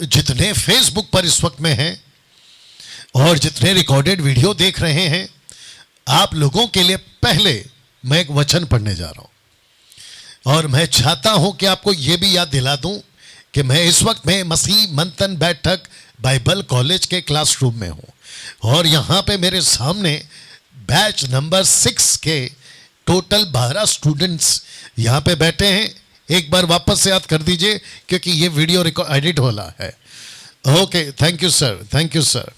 जितने फेसबुक पर इस वक्त में हैं और जितने रिकॉर्डेड वीडियो देख रहे हैं, आप लोगों के लिए पहले मैं एक वचन पढ़ने जा रहा हूं और मैं चाहता हूं कि आपको यह भी याद दिला दूं कि मैं इस वक्त में मसीह मंथन बैठक बाइबल कॉलेज के क्लासरूम में हूं और यहां पे मेरे सामने बैच नंबर 6 के टोटल 12 स्टूडेंट्स यहां पे बैठे हैं। एक बार वापस से याद कर दीजिए क्योंकि ये वीडियो एडिट हो रहा है। Okay, thank you sir, thank you sir,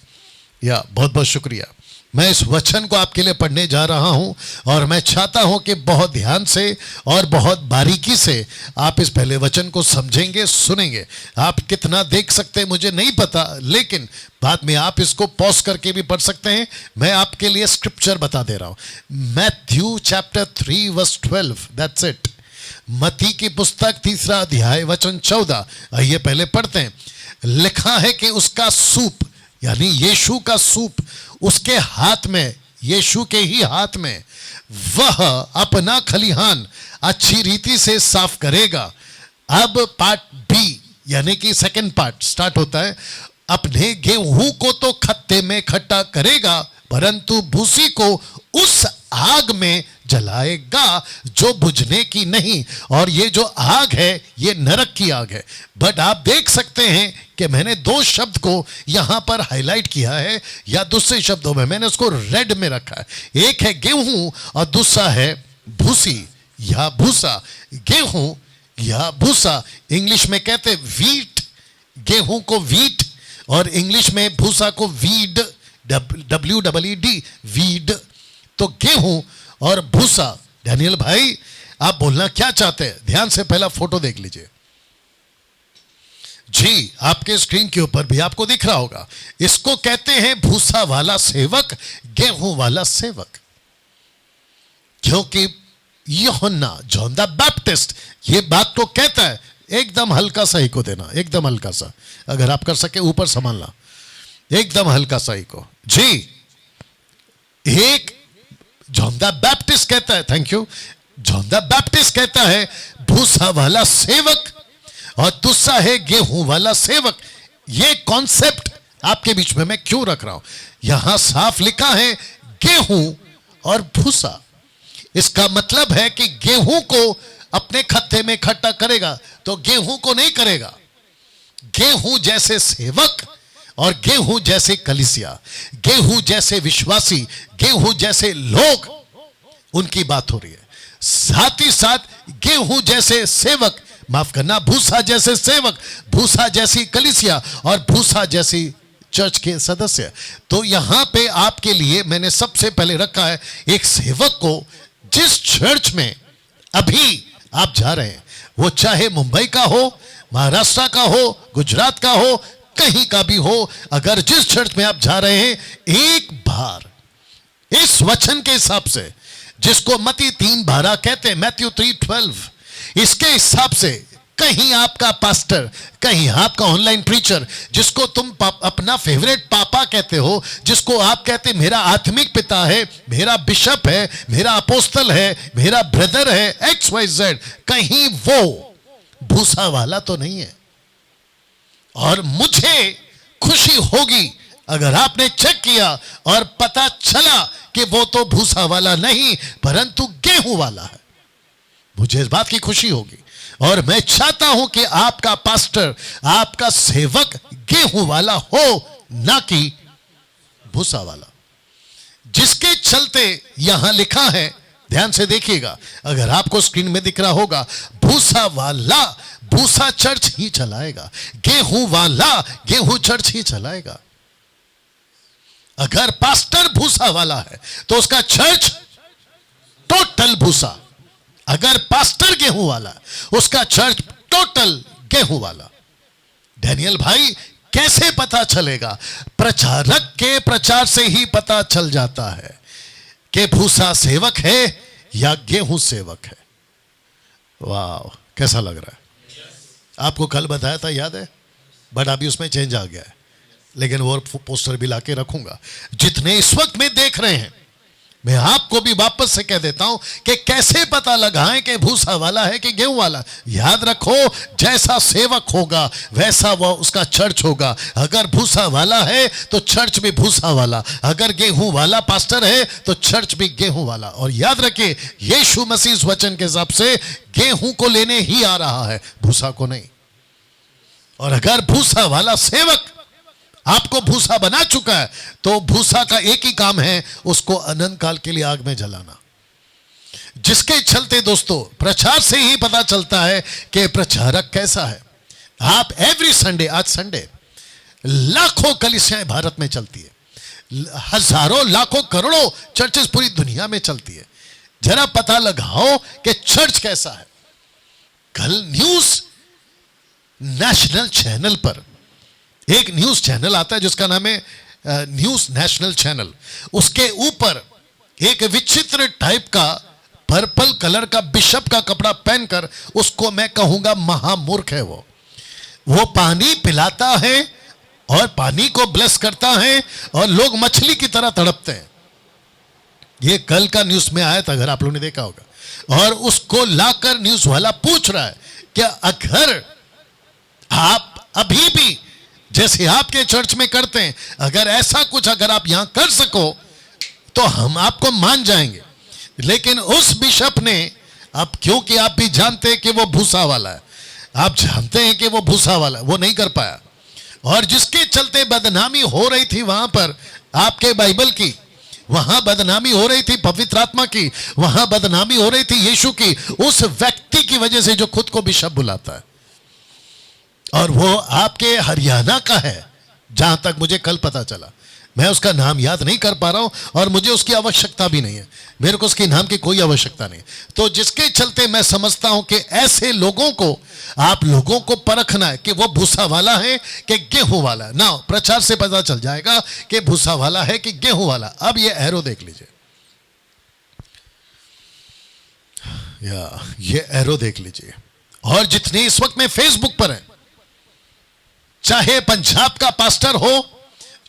या बहुत बहुत शुक्रिया। मैं इस वचन को आपके लिए पढ़ने जा रहा हूं और मैं चाहता हूं कि बहुत ध्यान से और बहुत बारीकी से आप इस पहले वचन को समझेंगे, सुनेंगे। आप कितना देख सकते हैं मुझे नहीं पता, लेकिन बाद में आप इसको पॉज करके भी पढ़ सकते हैं। मैं आपके लिए स्क्रिप्चर बता दे रहा हूं। Matthew chapter 3 verse 12, that's it. मत्ती की पुस्तक 3 अध्याय वचन 14। आइए पहले पढ़ते हैं। लिखा है कि उसका सूप, यानी यीशु का सूप उसके हाथ में, यीशु के ही हाथ में, वह अपना खलिहान अच्छी रीति से साफ करेगा। अब पार्ट बी यानी कि सेकंड पार्ट स्टार्ट होता है। अपने गेहूं को तो खत्ते में इकट्ठा करेगा, परंतु भूसी को उस आग में जलाएगा जो बुझने की नहीं। और ये जो आग है ये नरक की आग है। बट आप देख सकते हैं कि मैंने 2 शब्द को यहां पर हाईलाइट किया है, या दूसरे शब्दों में मैंने उसको रेड में रखा है। एक है गेहूं और दूसरा है भूसी या भूसा। गेहूं या भूसा, इंग्लिश में कहते वीट, गेहूं को वीट, और इंग्लिश में भूसा को वीड, WEED, वीड। तो गेहूं और भूसा। डैनियल भाई आप बोलना क्या चाहते हैं? ध्यान से पहला फोटो देख लीजिए जी, आपके स्क्रीन के ऊपर भी आपको दिख रहा होगा। इसको कहते हैं भूसा वाला सेवक, गेहूं वाला सेवक। क्योंकि यूहन्ना, जॉन द बैप्टिस्ट, ये बात तो कहता है। एकदम हल्का सा ही को देना, एकदम हल्का सा, अगर आप कर सके ऊपर संभालना, एकदम हल्का सा ही को जी। एक जॉन द बैप्टिस्ट कहता है, thank you, John the Baptist कहता है भूसा वाला सेवक, और दूसरा है गेहूं वाला सेवक। ये कॉन्सेप्ट आपके बीच में मैं क्यों रख रहा हूं? यहां साफ लिखा है गेहूं और भूसा। इसका मतलब है कि गेहूं को अपने खत्ते में इकट्ठा करेगा तो गेहूं को नहीं करेगा। गेहूं जैसे सेवक और गेहूं जैसे कलीसिया, गेहूं जैसे विश्वासी, गेहूं जैसे लोग, उनकी बात हो रही है। साथ ही साथ गेहूं जैसे सेवक, माफ करना, भूसा जैसे सेवक, भूसा जैसी कलीसिया और भूसा जैसी चर्च के सदस्य। तो यहां पे आपके लिए मैंने सबसे पहले रखा है एक सेवक को। जिस चर्च में अभी आप जा रहे हैं, वो चाहे मुंबई का हो, महाराष्ट्र का हो, गुजरात का हो, कहीं का भी हो, अगर जिस चर्च में आप जा रहे हैं, एक बार इस वचन के हिसाब से, जिसको मत्ती 3:12 कहते हैं, मैथ्यू 3:12, इसके हिसाब से कहीं आपका पास्टर, कहीं आपका ऑनलाइन प्रीचर, जिसको तुम अपना फेवरेट पापा कहते हो, जिसको आप कहते मेरा आत्मिक पिता है, मेरा बिशप है, मेरा अपोस्तल है, मेरा ब्रदर है, XYZ, कहीं वो भूसा वाला तो नहीं है। और मुझे खुशी होगी अगर आपने चेक किया और पता चला कि वो तो भूसा वाला नहीं परंतु गेहूं वाला है। मुझे इस बात की खुशी होगी और मैं चाहता हूं कि आपका पास्टर, आपका सेवक गेहूं वाला हो, ना कि भूसा वाला। जिसके चलते यहां लिखा है, ध्यान से देखिएगा, अगर आपको स्क्रीन में दिख रहा होगा, भूसा वाला भूसा चर्च ही चलाएगा, गेहूं वाला गेहूं चर्च ही चलाएगा। अगर पास्टर भूसा वाला है तो उसका चर्च टोटल भूसा, अगर पास्टर गेहूं वाला उसका चर्च टोटल गेहूं वाला। डैनियल भाई कैसे पता चलेगा? प्रचारक के प्रचार से ही पता चल जाता है कि भूसा सेवक है या गेहूं सेवक है। वाह, कैसा लग रहा है? आपको कल बताया था, याद है? बट अभी उसमें चेंज आ गया है, लेकिन वो पोस्टर भी लाके रखूंगा। जितने इस वक्त में देख रहे हैं, मैं आपको भी वापस से कह देता हूं कि कैसे पता लगाएं कि भूसा वाला है कि गेहूं वाला। याद रखो, जैसा सेवक होगा वैसा वो उसका चर्च होगा। अगर भूसा वाला है तो चर्च भी भूसा वाला, अगर गेहूं वाला पास्टर है तो चर्च भी गेहूं वाला। और याद रखिए, यीशु मसीह इस वचन के हिसाब से गेहूं को लेने ही आ रहा है, भूसा को नहीं। और अगर भूसा वाला सेवक आपको भूसा बना चुका है तो भूसा का एक ही काम है, उसको अनंत काल के लिए आग में जलाना। जिसके चलते दोस्तों प्रचार से ही पता चलता है कि प्रचारक कैसा है। आप एवरी संडे, आज संडे, लाखों कलीसियाएं भारत में चलती है, हजारों लाखों करोड़ों चर्चेस पूरी दुनिया में चलती है। जरा पता लगाओ कि चर्च कैसा है। कल न्यूज नेशनल चैनल पर एक न्यूज चैनल आता है जिसका नाम है न्यूज नेशनल चैनल। उसके ऊपर एक विचित्र टाइप का पर्पल कलर का बिशप का कपड़ा पहनकर, उसको मैं कहूंगा महामूर्ख है वो पानी पिलाता है और पानी को ब्लेस करता है और लोग मछली की तरह तड़पते हैं। ये कल का न्यूज में आया था, अगर आप लोगों ने देखा होगा। और उसको लाकर न्यूज वाला पूछ रहा है कि अगर आप अभी भी जैसे आपके चर्च में करते हैं, अगर ऐसा कुछ अगर आप यहां कर सको तो हम आपको मान जाएंगे। लेकिन उस बिशप ने, अब क्योंकि आप भी जानते हैं कि वो भूसा वाला है, आप जानते हैं कि वो भूसा वाला है, वो नहीं कर पाया। और जिसके चलते बदनामी हो रही थी वहां पर आपके बाइबल की, वहां बदनामी हो रही थी पवित्र आत्मा की, वहां बदनामी हो रही थी यीशु की, उस व्यक्ति की वजह से जो खुद को बिशप बुलाता है। और वो आपके हरियाणा का है, जहां तक मुझे कल पता चला। मैं उसका नाम याद नहीं कर पा रहा हूं और मुझे उसकी आवश्यकता भी नहीं है, मेरे को उसके नाम की कोई आवश्यकता नहीं। तो जिसके चलते मैं समझता हूं कि ऐसे लोगों को, आप लोगों को परखना है कि वो भूसा वाला है कि गेहूं वाला है ना। प्रचार से पता चल जाएगा कि भूसा वाला है कि गेहूं वाला। अब ये एरो देख लीजिए, ये एरो देख लीजिए। और जितने इस वक्त में फेसबुक पर है, चाहे पंजाब का पास्टर हो,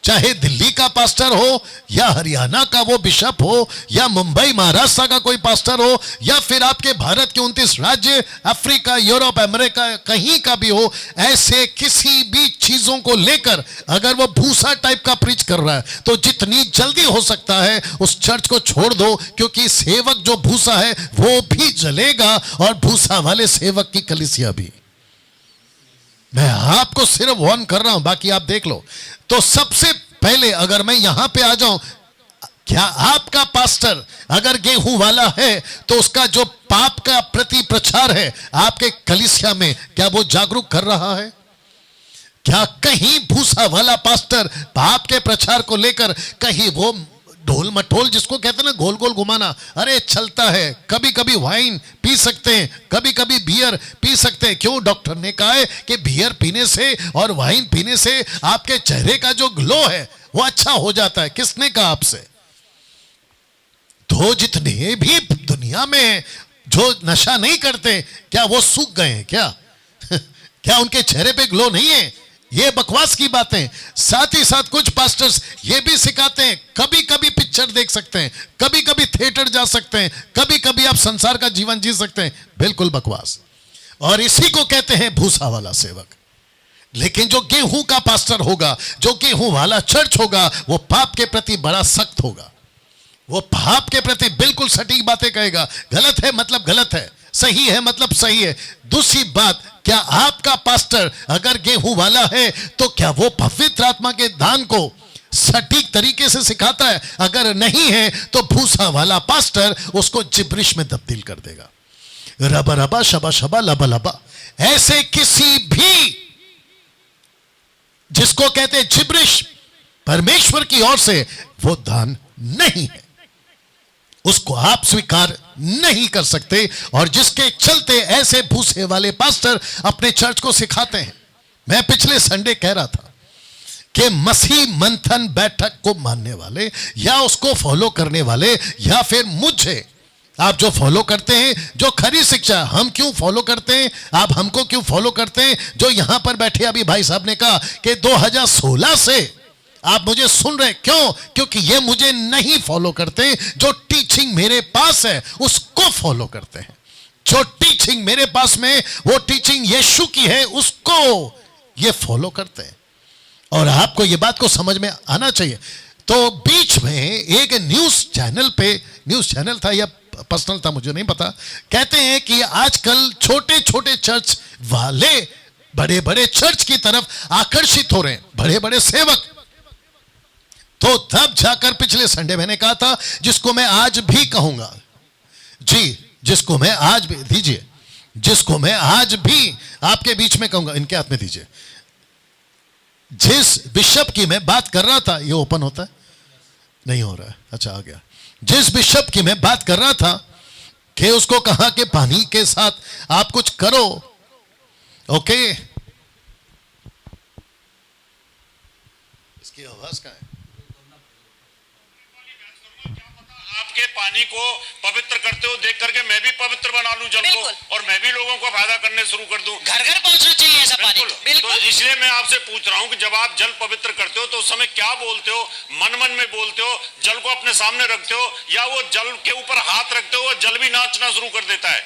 चाहे दिल्ली का पास्टर हो, या हरियाणा का वो बिशप हो, या मुंबई महाराष्ट्र का कोई पास्टर हो, या फिर आपके भारत के 29 राज्य, अफ्रीका, यूरोप, अमेरिका, कहीं का भी हो, ऐसे किसी भी चीजों को लेकर अगर वो भूसा टाइप का प्रीच कर रहा है तो जितनी जल्दी हो सकता है उस चर्च को छोड़ दो, क्योंकि सेवक जो भूसा है वो भी जलेगा और भूसा वाले सेवक की कलीसिया भी। मैं आपको सिर्फ वार्न कर रहा हूं, बाकी आप देख लो। तो सबसे पहले अगर मैं यहां पे आ जाऊं, क्या आपका पास्टर अगर गेहूं वाला है तो उसका जो पाप का प्रति प्रचार है आपके कलीसिया में, क्या वो जागरूक कर रहा है? क्या कहीं भूसा वाला पास्टर पाप के प्रचार को लेकर कहीं वो ढोल मटोल जिसको कहते हैं ना, गोल गोल घुमाना, अरे चलता है। कभी कभी वाइन पी सकते हैं, कभी कभी बियर पी सकते हैं। क्यों? डॉक्टर ने कहा है कि बियर पीने से और वाइन पीने से आपके चेहरे का जो ग्लो है वो अच्छा हो जाता है। किसने कहा आपसे? तो जितने भी दुनिया में जो नशा नहीं करते, क्या वो सूख गए हैं क्या? क्या उनके चेहरे पे ग्लो नहीं है? ये बकवास की बातें। साथ ही साथ कुछ पास्टर्स ये भी सिखाते हैं, कभी कभी पिक्चर देख सकते हैं, कभी कभी थिएटर जा सकते हैं, कभी कभी आप संसार का जीवन जी सकते हैं। बिल्कुल बकवास। और इसी को कहते हैं भूसा वाला सेवक। लेकिन जो गेहूं का पास्टर होगा, जो गेहूं वाला चर्च होगा, वो पाप के प्रति बड़ा सख्त होगा। वो पाप के प्रति बिल्कुल सटीक बातें कहेगा। गलत है मतलब गलत है, सही है मतलब सही है। दूसरी बात, क्या आपका पास्टर अगर गेहूं वाला है तो क्या वो पवित्र आत्मा के दान को सटीक तरीके से सिखाता है? अगर नहीं है तो भूसा वाला पास्टर उसको जिब्रिश में तब्दील कर देगा। रबा रबा शबा शबा लबा लबा, ऐसे किसी भी जिसको कहते हैं जिब्रिश, परमेश्वर की ओर से वो दान नहीं है, उसको आप स्वीकार नहीं कर सकते। और जिसके चलते ऐसे भूसे वाले पास्टर अपने चर्च को सिखाते हैं। मैं पिछले संडे कह रहा था कि मसीह मंथन बैठक को मानने वाले या उसको फॉलो करने वाले, या फिर मुझे आप जो फॉलो करते हैं, जो खरी शिक्षा हम क्यों फॉलो करते हैं, आप हमको क्यों फॉलो करते हैं? जो यहां पर बैठे अभी भाई साहब ने कहा कि 2016 से आप मुझे सुन रहे, क्यों? क्योंकि ये मुझे नहीं फॉलो करते। जो टीचिंग मेरे पास है उसको फॉलो करते हैं। जो टीचिंग मेरे पास में वो टीचिंग यीशु की है उसको ये फॉलो करते हैं। और आपको ये बात को समझ में आना चाहिए। तो बीच में एक न्यूज चैनल था या पर्सनल था मुझे नहीं पता, कहते हैं कि आजकल छोटे छोटे चर्च वाले बड़े बड़े चर्च की तरफ आकर्षित हो रहे हैं, बड़े बड़े सेवक। तो तब जाकर पिछले संडे मैंने कहा था, जिसको मैं आज भी कहूंगा जी, जिसको मैं आज भी दीजिए, जिसको मैं आज भी आपके बीच में कहूंगा, इनके हाथ में दीजिए। जिस बिशप की मैं बात कर रहा था, ये ओपन होता है नहीं हो रहा है, अच्छा आ गया। जिस बिशप की मैं बात कर रहा था कि उसको कहा कि पानी के साथ आप कुछ करो, ओके। इसकी आवाज कहां है? आपके पानी को पवित्र करते हो देख करके मैं भी पवित्र बना लूं जल को, और मैं भी लोगों को फायदा करने शुरू कर दूं। घर घर पहुंचना चाहिए ऐसा पानी। बिल्कुल। तो इसलिए मैं आपसे पूछ रहा हूं कि जब आप जल पवित्र करते हो तो उस समय क्या बोलते हो? मन मन में बोलते हो, जल को अपने सामने रखते हो, या वो जल के ऊपर हाथ रखते हो, वो जल भी नाचना शुरू कर देता है?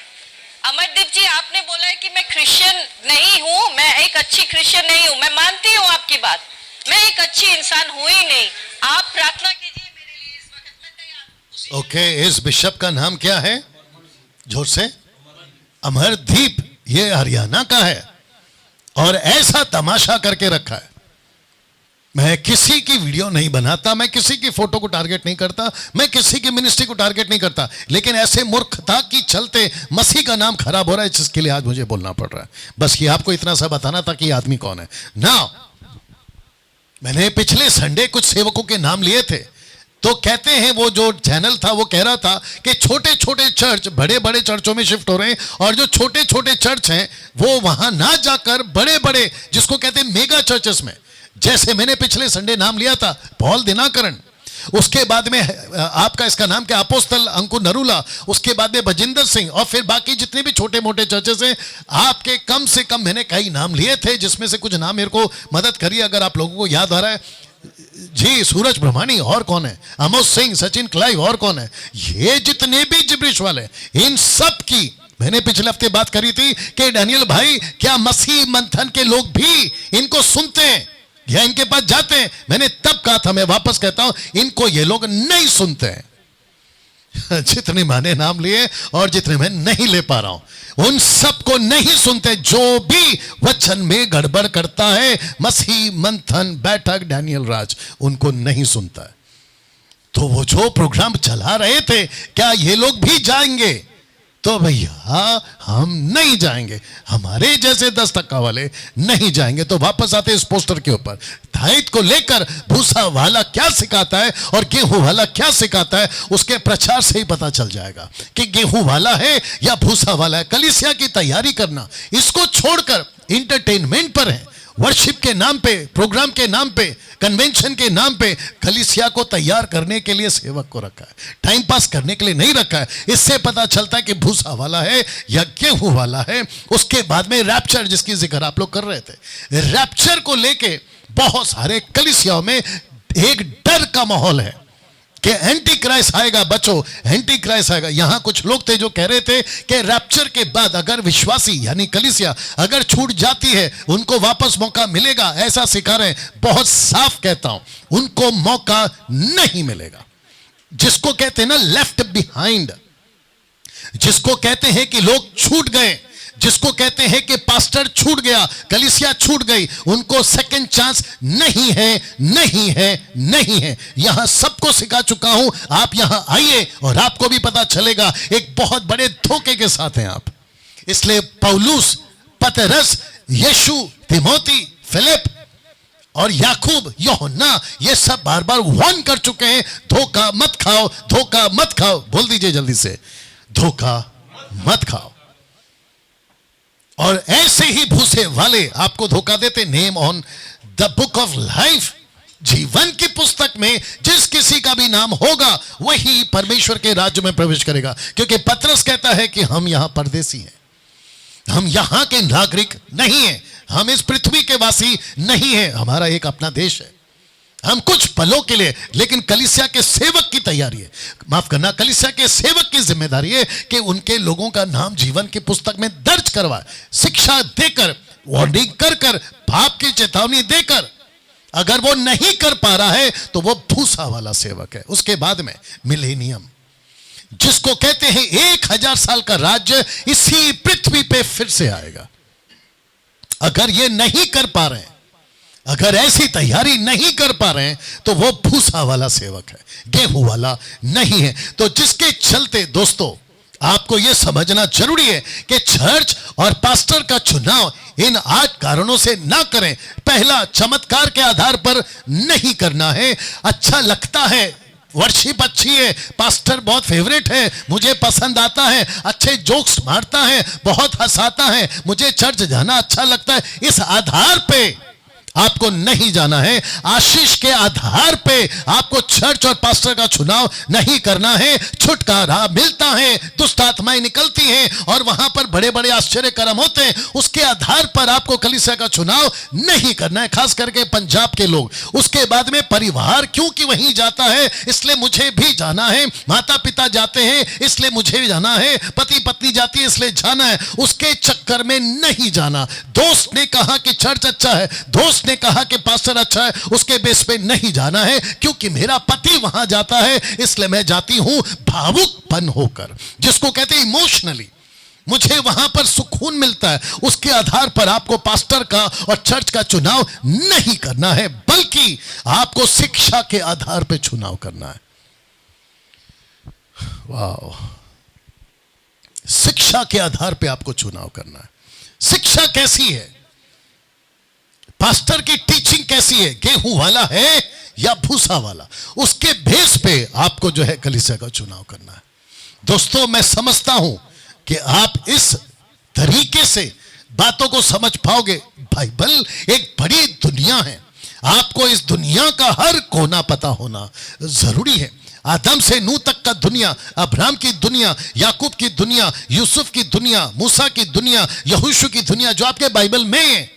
अमरदीप जी, आपने बोला है कि मैं क्रिश्चियन नहीं हूँ, मैं एक अच्छी क्रिश्चियन नहीं हूँ। मैं मानती हूँ आपकी बात, मैं एक अच्छी इंसान हूँ ही नहीं। आप प्रार्थना कीजिए मेरे लिए इस वक्त, मैं तैयार। ओके, इस बिशप का नाम क्या है? जोर से। अमरदीप। ये हरियाणा का है और ऐसा तमाशा करके रखा है। मैं किसी की वीडियो नहीं बनाता, मैं किसी की फोटो को टारगेट नहीं करता, मैं किसी की मिनिस्ट्री को टारगेट नहीं करता, लेकिन ऐसे मूर्खता की चलते मसीह का नाम खराब हो रहा है, जिसके लिए आज मुझे बोलना पड़ रहा है। बस ये आपको इतना सा बताना था कि ये आदमी कौन है ना। मैंने पिछले संडे कुछ सेवकों के नाम लिए थे, तो कहते हैं वो जो चैनल था वो कह रहा था कि छोटे छोटे चर्च बड़े बड़े चर्चों में शिफ्ट हो रहे हैं, और जो छोटे छोटे चर्च हैं वो वहां ना जाकर बड़े बड़े जिसको कहते हैं मेगा चर्चेस में, जैसे मैंने पिछले संडे नाम लिया था पॉल दिनाकरण, उसके बाद में आपका इसका नाम क्या, अपोस्तल अंकुर नरूला, उसके बाद में बजिंदर सिंह, और फिर बाकी जितने भी छोटे मोटे चर्चेस हैं आपके कम से कम मैंने कई नाम लिए थे, जिसमें से कुछ नाम मेरे को मदद करिए अगर आप लोगों को याद आ रहा है जी। सूरज ब्रह्मानी, और कौन है? अमोद सिंह, सचिन क्लाइव, और कौन है? ये जितने भी जिब्रिश वाले, इन सब की मैंने पिछले हफ्ते बात करी थी कि डैनियल भाई क्या मसीह मंथन के लोग भी इनको सुनते हैं या इनके पास जाते हैं? मैंने तब कहा था, मैं वापस कहता हूं, इनको ये लोग नहीं सुनते हैं। जितने मैंने नाम लिए और जितने मैं नहीं ले पा रहा हूं, उन सबको नहीं सुनते। जो भी वचन में गड़बड़ करता है, मसीह मंथन बैठक डैनियल राज, उनको नहीं सुनता है। तो वो जो प्रोग्राम चला रहे थे, क्या ये लोग भी जाएंगे? तो भैया हम नहीं जाएंगे, हमारे जैसे 10 टक्का वाले नहीं जाएंगे। तो वापस आते इस पोस्टर के ऊपर, दायित्व को लेकर भूसा वाला क्या सिखाता है और गेहूं वाला क्या सिखाता है, उसके प्रचार से ही पता चल जाएगा कि गेहूं वाला है या भूसा वाला है। कलीसिया की तैयारी करना, इसको छोड़कर इंटरटेनमेंट पर है, वर्शिप के नाम पे, प्रोग्राम के नाम पे, कन्वेंशन के नाम पे कलीसिया को तैयार करने के लिए सेवक को रखा है, टाइम पास करने के लिए नहीं रखा है। इससे पता चलता है कि भूसा वाला है या गेहूं वाला है। उसके बाद में रैप्चर, जिसकी जिक्र आप लोग कर रहे थे, रैप्चर को लेके बहुत सारे कलीसियाओं में एक डर का माहौल है कि एंटी क्राइस्ट आएगा, बचो एंटी क्राइस्ट आएगा। यहां कुछ लोग थे जो कह रहे थे कि रैप्चर के बाद अगर विश्वासी यानी कलीसिया अगर छूट जाती है, उनको वापस मौका मिलेगा, ऐसा सिखा रहे हैं। बहुत साफ कहता हूं, उनको मौका नहीं मिलेगा। जिसको कहते हैं ना लेफ्ट बिहाइंड, जिसको कहते हैं कि लोग छूट गए, जिसको कहते हैं कि पास्टर छूट गया, कलीसिया छूट गई, उनको सेकंड चांस नहीं है, नहीं है, नहीं है। यहां सबको सिखा चुका हूं, आप यहां आइए और आपको भी पता चलेगा एक बहुत बड़े धोखे के साथ हैं आप। इसलिए पौलुस, पतरस, यीशु, तिमोथी, फिलिप और याकूब, यूहन्ना, ये सब बार बार वार्न कर चुके हैं, धोखा मत खाओ, धोखा मत खाओ। बोल दीजिए जल्दी से, धोखा मत खाओ। और ऐसे ही भूसे वाले आपको धोखा देते। Name on the book of life, जीवन की पुस्तक में जिस किसी का भी नाम होगा वही परमेश्वर के राज्य में प्रवेश करेगा। क्योंकि पतरस कहता है कि हम यहां परदेसी हैं, हम यहां के नागरिक नहीं हैं, हम इस पृथ्वी के वासी नहीं हैं, हमारा एक अपना देश है, हम कुछ पलों के लिए, लेकिन कलीसिया के सेवक की तैयारी है, माफ करना, कलीसिया के सेवक की जिम्मेदारी है कि उनके लोगों का नाम जीवन की पुस्तक में दर्ज करवाए, शिक्षा देकर, वार्निंग कर कर, पाप की चेतावनी देकर। अगर वो नहीं कर पा रहा है तो वो भूसा वाला सेवक है। उसके बाद में मिलेनियम, जिसको कहते हैं 1000 साल का राज्य इसी पृथ्वी पे फिर से आएगा। अगर ये नहीं कर पा रहे हैं, अगर ऐसी तैयारी नहीं कर पा रहे हैं, तो वो भूसा वाला सेवक है, गेहूं वाला नहीं है। तो जिसके चलते दोस्तों आपको यह समझना जरूरी है कि चर्च और पास्टर का चुनाव इन 8 कारणों से ना करें। पहला, चमत्कार के आधार पर नहीं करना है। अच्छा लगता है, वर्शिप अच्छी है, पास्टर बहुत फेवरेट है, मुझे पसंद आता है, अच्छे जोक्स मारता है, बहुत हंसाता है, मुझे चर्च जाना अच्छा लगता है, इस आधार पे आपको नहीं जाना है। आशीष के आधार पे आपको चर्च और पास्टर का चुनाव नहीं करना है। छुटकारा मिलता है, दुष्ट आत्माएं निकलती हैं और वहां पर बड़े बड़े आश्चर्य कर्म होते हैं, उसके आधार पर आपको कलीसिया का चुनाव नहीं करना है, खास करके पंजाब के लोग। उसके बाद में परिवार क्योंकि वहीं जाता है इसलिए मुझे भी जाना है, माता पिता जाते हैं इसलिए मुझे भी जाना है, पति पत्नी जाती है इसलिए जाना है, उसके चक्कर में नहीं जाना। दोस्त ने कहा कि चर्च अच्छा है, दोस्त ने कहा कि पास्टर अच्छा है, उसके बेस पे नहीं जाना है, क्योंकि मेरा पति वहां जाता है इसलिए मैं जाती हूं भावुकपन होकर, जिसको कहते हैं इमोशनली, मुझे वहां पर सुकून मिलता है। उसके आधार पर आपको पास्टर का और चर्च का चुनाव नहीं करना है, बल्कि आपको शिक्षा के आधार पर चुनाव करना है। वाह, शिक्षा के आधार पर आपको चुनाव करना है। शिक्षा कैसी है, पास्टर की टीचिंग कैसी है, गेहूं वाला है या भूसा वाला, उसके बेस पे आपको जो है कलीसिया का चुनाव करना है। दोस्तों, मैं समझता हूं कि आप इस तरीके से बातों को समझ पाओगे। बाइबल एक बड़ी दुनिया है, आपको इस दुनिया का हर कोना पता होना जरूरी है। आदम से नूह तक का दुनिया, अब्राहम की दुनिया, याकूब की दुनिया, यूसुफ की दुनिया, मूसा की दुनिया, यहोशू की दुनिया, जो आपके बाइबल में है।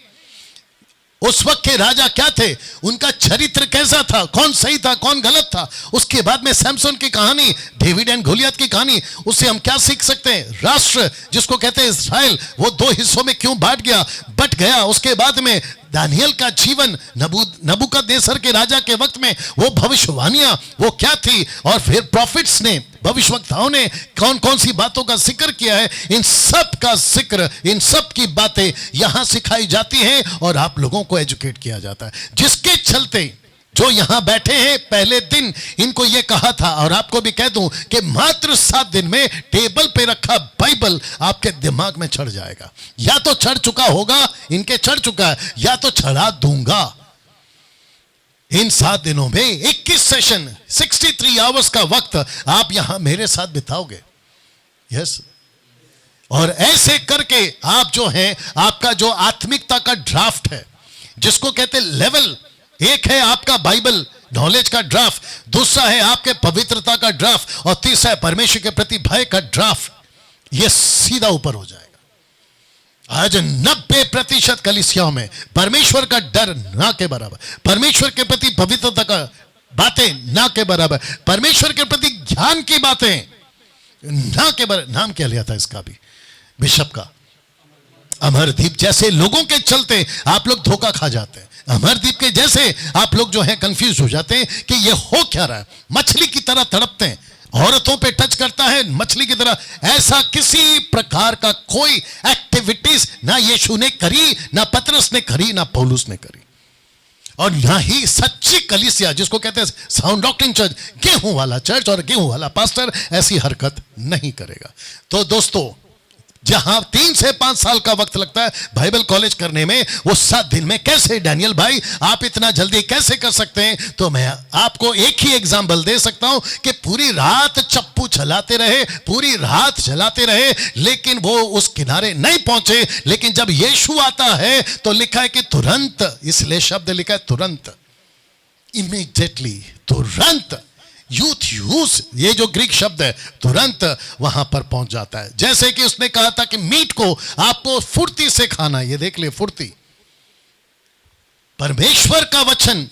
उस वक्त के राजा क्या थे, उनका चरित्र कैसा था, कौन सही था कौन गलत था। उसके बाद में सैमसन की कहानी, डेविड एंड गोलियत की कहानी, उससे हम क्या सीख सकते हैं। राष्ट्र जिसको कहते हैं इस्राएल, वो 2 हिस्सों में क्यों बट गया। उसके बाद में दानियल का जीवन, नबूकदनेस्सर के राजा के वक्त में वो भविष्यवाणियां वो क्या थी, और फिर प्रॉफिट्स ने, भविष्यवक्ताओं ने कौन कौन सी बातों का जिक्र किया है। इन सब का जिक्र, इन सब की बातें यहां सिखाई जाती हैं और आप लोगों को एजुकेट किया जाता है, जिसके चलते जो यहां बैठे हैं पहले दिन इनको यह कहा था, और आपको भी कह दूं कि मात्र 7 दिन में टेबल पे रखा बाइबल आपके दिमाग में चढ़ जाएगा। या तो चढ़ चुका होगा, इनके चढ़ चुका है, या तो चढ़ा दूंगा। इन 7 दिनों में 21 सेशन, 63 आवर्स का वक्त आप यहां मेरे साथ बिताओगे। यस, और ऐसे करके आप जो हैं, आपका जो आत्मिकता का ड्राफ्ट है, जिसको कहते हैं लेवल, एक है आपका बाइबल नॉलेज का ड्राफ्ट, दूसरा है आपके पवित्रता का ड्राफ्ट, और तीसरा है परमेश्वर के प्रति भय का ड्राफ्ट। यह सीधा ऊपर हो जाएगा। आज 90% कलीसियाओं में परमेश्वर का डर ना के बराबर, परमेश्वर के प्रति पवित्रता का बातें ना के बराबर, परमेश्वर के प्रति ज्ञान की बातें ना के बराबर। नाम क्या लिया था इसका भी, बिशप का, अमरदीप जैसे लोगों के चलते आप लोग धोखा खा जाते हैं। अमरदीप के जैसे आप लोग जो है कंफ्यूज हो जाते हैं कि ये हो क्या रहा है। मछली की तरह तड़पते हैं, औरतों पे टच करता है मछली की तरह। ऐसा किसी प्रकार का कोई एक्टिविटीज ना यीशु ने करी, ना पतरस ने करी, ना पौलुस ने करी, और ना ही सच्ची कलीसिया जिसको कहते हैं साउंड डॉक्ट्रिन चर्च, गेहूं वाला चर्च और गेहूं वाला पास्टर ऐसी हरकत नहीं करेगा। तो दोस्तों, जहां 3 से 5 साल का वक्त लगता है बाइबल कॉलेज करने में, वो 7 दिन में कैसे डैनियल भाई आप इतना जल्दी कैसे कर सकते हैं। तो मैं आपको एक ही एग्जाम्पल दे सकता हूं कि पूरी रात चप्पू चलाते रहे, पूरी रात चलाते रहे, लेकिन वो उस किनारे नहीं पहुंचे। लेकिन जब यीशु आता है तो लिखा है कि तुरंत, इसलिए शब्द लिखा है तुरंत, इमीडिएटली, तुरंत। यूथ यूज, ये जो ग्रीक शब्द है, तुरंत वहां पर पहुंच जाता है। जैसे कि उसने कहा था कि मीट को आपको फुर्ती से खाना है, ये देख ले फुर्ती। परमेश्वर का वचन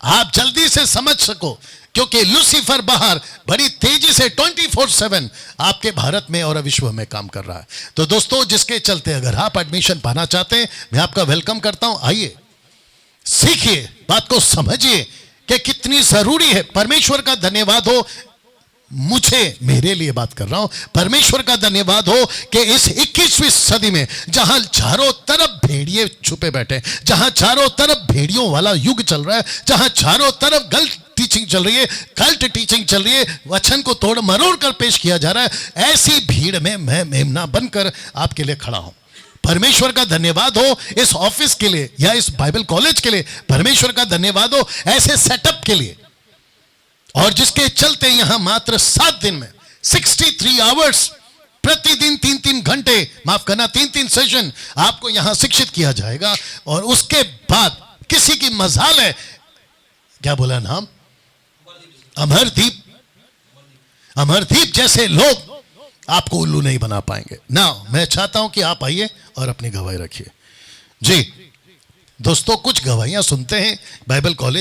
आप जल्दी से समझ सको, क्योंकि लूसीफर बाहर बड़ी तेजी से 24/7 आपके भारत में और विश्व में काम कर रहा है। तो दोस्तों, जिसके चलते अगर आप एडमिशन पाना चाहते हैं, मैं आपका वेलकम करता हूं। आइए, सीखिए, बात को समझिए कि कितनी जरूरी है। परमेश्वर का धन्यवाद हो, मुझे, मेरे लिए बात कर रहा हूं, परमेश्वर का धन्यवाद हो कि इस 21वीं सदी में जहां चारों तरफ भेड़िए छुपे बैठे, जहां चारों तरफ भेड़ियों वाला युग चल रहा है, जहां चारों तरफ गलत टीचिंग चल रही है, कल्ट टीचिंग चल रही है, वचन को तोड़ मरोड़ कर पेश किया जा रहा है, ऐसी भीड़ में मैं मेमना बनकर आपके लिए खड़ा हूं। परमेश्वर का धन्यवाद हो इस ऑफिस के लिए या इस बाइबल कॉलेज के लिए, परमेश्वर का धन्यवाद हो ऐसे सेटअप के लिए, और जिसके चलते यहां मात्र 7 दिन में 63 आवर्स प्रतिदिन 3-3 घंटे, माफ करना 3-3 सेशन आपको यहां शिक्षित किया जाएगा। और उसके बाद किसी की मजाल है, क्या बोला नाम, अमरदीप, अमरदीप जैसे लोग आपको उल्लू नहीं बना पाएंगे ना। मैं चाहता हूं कि आप आइए और अपनी गवाही रखिए। जी दोस्तों, कुछ गवाहियां सुनते हैं बाइबल कॉलेज